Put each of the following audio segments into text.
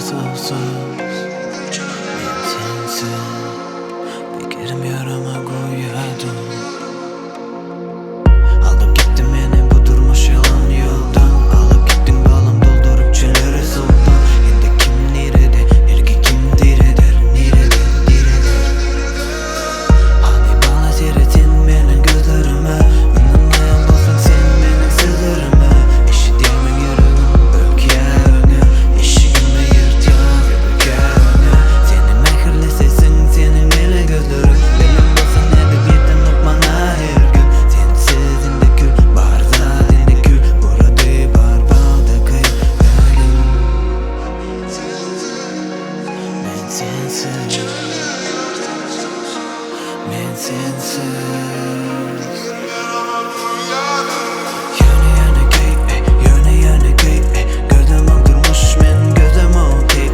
sonsuz. Ben sensiz bir kerim yarama koyardım. Alıp gittin beni bu durmuş yalan yoldan. Alıp gittin balım doldurup çölleri soldan. Şimdi kim nerede, ilgi kim diredir, neredir, neredir. Hani bana seyretin benim gözlerime. Anlamayan olsun sen benim sözlerime. İşiteyemem yüreğim öyküyevine. Eşiğime yırt ya öyküyevine. Senin mehirli sesin, senin ele gözlerin. Benim olsun edebiyetim yok bana her gün. Sensiz inde kül, bahar zadinde kül. Burada bar balda kayıp ölüm. Ben sensiz, ben sensiz. Yöne yöne gey, yöne yöne gey. Gözüm oturmuş men gözüm okey.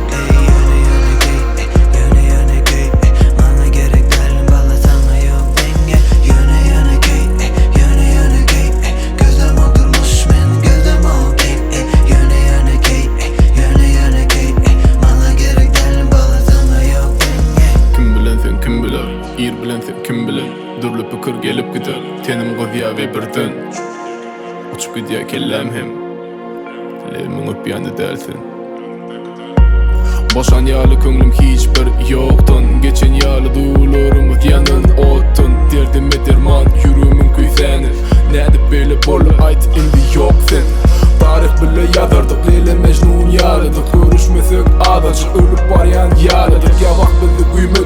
Yöne yöne gey, yöne yöne gey. Bana gerek değil bala sana yok denge. Yöne yöne gey, yöne yöne gey. Gözüm oturmuş men gözüm okey. Yöne yöne gey, yöne yöne gey. Bana gerek değil bala sana yok denge. Kim bilen sen kim bilen, ir bilen sen kim bilen. Dürlü pikir gelip gider, tenim goziya ve birden. Uçup gidiyor kellem hem, lerimin öp yandı dersin. Boşan yağlı köngülüm hiçbir yoktan. Geçen yağlı duyularımız yanın ottun. Derdime derman, yürüyümün küyseni. Nedip böyle bolu ait indi yok sen. Tarih bile yazardık, Leyla Mecnun yağladık. Görüşmesek adacık, ölüp varyan yağladık. Ya bak bizi güyme